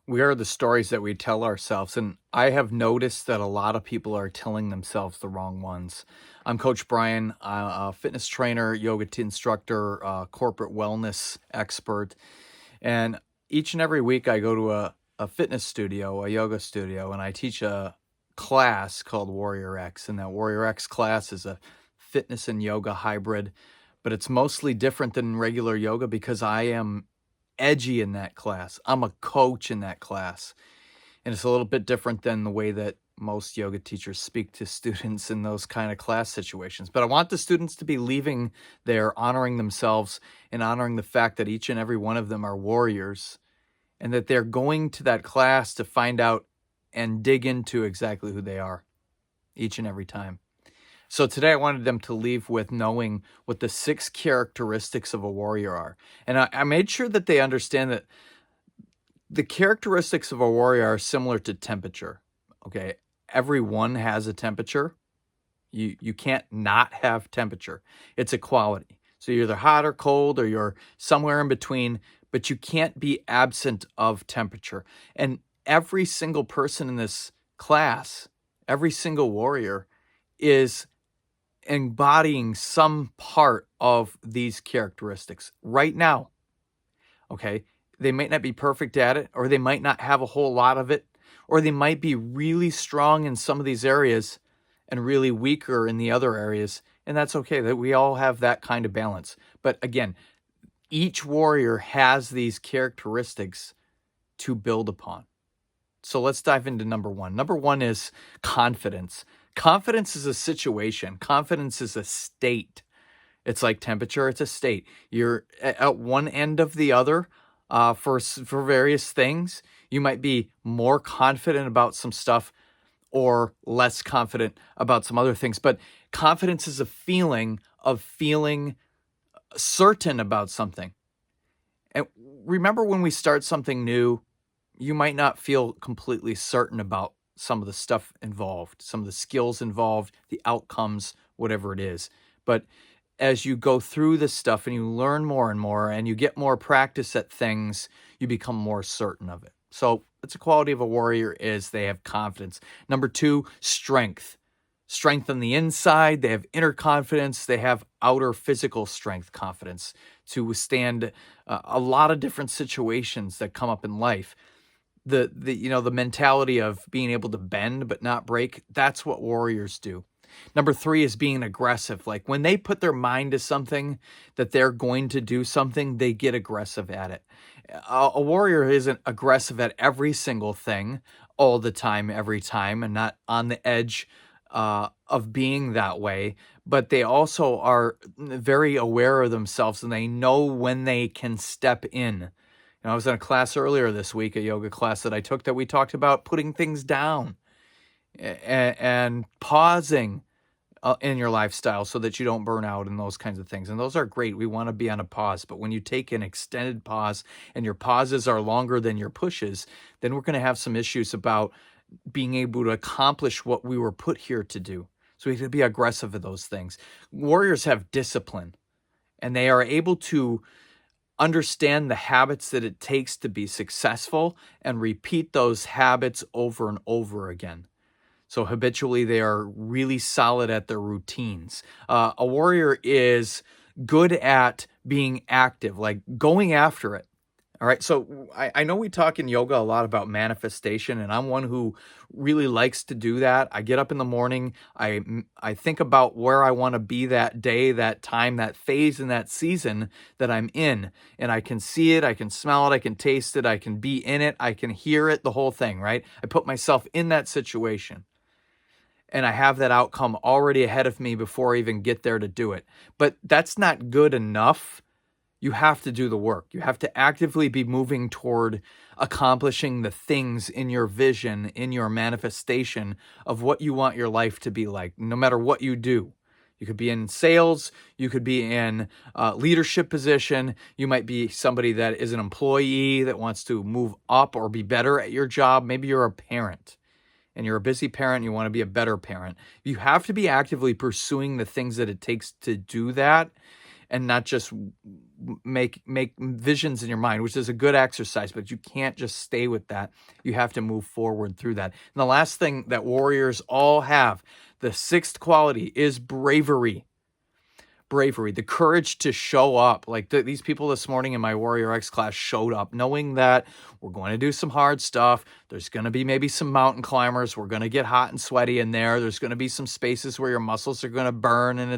We are the stories that we tell ourselves, and I have noticed that a lot of people are telling themselves the wrong ones. I'm Coach Brian, a fitness trainer, yoga instructor, corporate wellness expert, and each and every week I go to a fitness studio, a yoga studio, and I teach a class called Warrior X. And that Warrior X class is a fitness and yoga hybrid, but it's mostly different than regular yoga because I am edgy in that class. I'm a coach in that class. And it's a little bit different than the way that most yoga teachers speak to students in those kind of class situations. But I want the students to be leaving there honoring themselves and honoring the fact that each and every one of them are warriors and that they're going to that class to find out and dig into exactly who they are each and every time. So today I wanted them to leave with knowing what the 6 characteristics of a warrior are. And I made sure that they understand that the characteristics of a warrior are similar to temperature. Okay. Everyone has a temperature. You can't not have temperature. It's a quality. So you're either hot or cold or you're somewhere in between, but you can't be absent of temperature. And every single person in this class, every single warrior is embodying some part of these characteristics right now. Okay. They might not be perfect at it, or they might not have a whole lot of it, or they might be really strong in some of these areas and really weaker in the other areas. And that's okay, that we all have that kind of balance. But again, each warrior has these characteristics to build upon. So let's dive into number 1. Number 1 is confidence. Confidence is a situation. Confidence is a state. It's like temperature. It's a state. You're at one end of the other for various things. You might be more confident about some stuff or less confident about some other things. But confidence is a feeling of feeling certain about something. And remember, when we start something new, you might not feel completely certain about some of the stuff involved, some of the skills involved, the outcomes, whatever it is. But as you go through this stuff and you learn more and more and you get more practice at things, you become more certain of it. So it's a quality of a warrior is they have confidence. Number 2, strength. Strength on the inside. They have inner confidence. They have outer physical strength, confidence to withstand a lot of different situations that come up in life. The mentality of being able to bend but not break, that's what warriors do. Number 3 is being aggressive. Like when they put their mind to something that they're going to do something, they get aggressive at it. A warrior isn't aggressive at every single thing all the time, every time, and not on the edge of being that way. But they also are very aware of themselves and they know when they can step in. I was in a class earlier this week, a yoga class that I took, that we talked about putting things down and pausing in your lifestyle so that you don't burn out and those kinds of things. And those are great. We want to be on a pause. But when you take an extended pause and your pauses are longer than your pushes, then we're going to have some issues about being able to accomplish what we were put here to do. So we have to be aggressive at those things. Warriors have discipline, and they are able to understand the habits that it takes to be successful and repeat those habits over and over again. So habitually, they are really solid at their routines. A warrior is good at being active, like going after it. All right. So I know we talk in yoga a lot about manifestation, and I'm one who really likes to do that. I get up in the morning. I think about where I want to be that day, that time, that phase, and that season that I'm in. And I can see it. I can smell it. I can taste it. I can be in it. I can hear it, the whole thing, right? I put myself in that situation. And I have that outcome already ahead of me before I even get there to do it. But that's not good enough. You have to do the work. You have to actively be moving toward accomplishing the things in your vision, in your manifestation of what you want your life to be like, no matter what you do. You could be in sales. You could be in a leadership position. You might be somebody that is an employee that wants to move up or be better at your job. Maybe you're a parent and you're a busy parent. You want to be a better parent. You have to be actively pursuing the things that it takes to do that. and not just make visions in your mind, which is a good exercise, but you can't just stay with that. You have to move forward through that. And the last thing that warriors all have, the sixth quality, is bravery. Bravery, the courage to show up. Like these people this morning in my Warrior X class showed up knowing that we're going to do some hard stuff. There's going to be maybe some mountain climbers. We're going to get hot and sweaty in there. There's going to be some spaces where your muscles are going to burn, and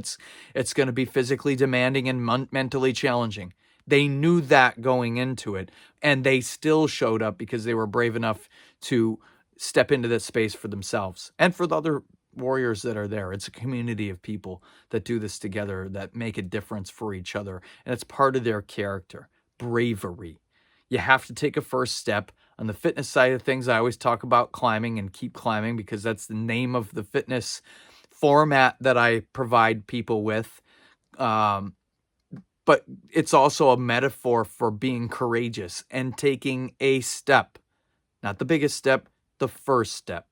it's going to be physically demanding and mentally challenging. They knew that going into it, and they still showed up because they were brave enough to step into that space for themselves and for the other warriors that are there. It's a community of people that do this together, that make a difference for each other, and it's part of their character. Bravery. You have to take a first step. On the fitness side of things, I always talk about climbing and keep climbing because that's the name of the fitness format that I provide people with. But it's also a metaphor for being courageous and taking a step, not the biggest step, the first step.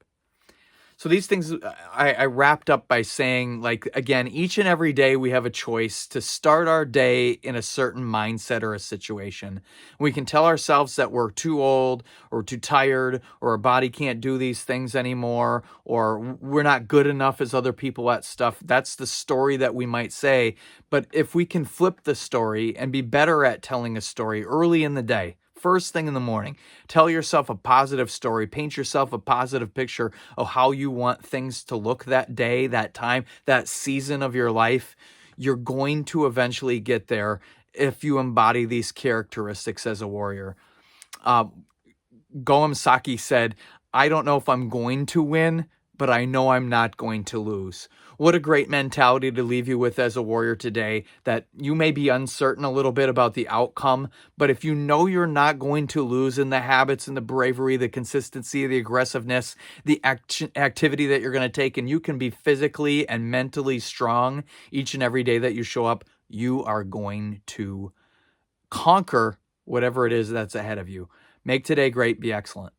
So these things I wrapped up by saying, like, again, each and every day we have a choice to start our day in a certain mindset or a situation. We can tell ourselves that we're too old or too tired or our body can't do these things anymore or we're not good enough as other people at stuff. That's the story that we might say. But if we can flip the story and be better at telling a story early in the day, first thing in the morning, tell yourself a positive story, paint yourself a positive picture of how you want things to look that day, that time, that season of your life. You're going to eventually get there if you embody these characteristics as a warrior. Goem Saki said, "I don't know if I'm going to win, but I know I'm not going to lose." What a great mentality to leave you with as a warrior today, that you may be uncertain a little bit about the outcome, but if you know you're not going to lose in the habits and the bravery, the consistency, the aggressiveness, the activity that you're going to take, and you can be physically and mentally strong each and every day that you show up, you are going to conquer whatever it is that's ahead of you. Make today great. Be excellent.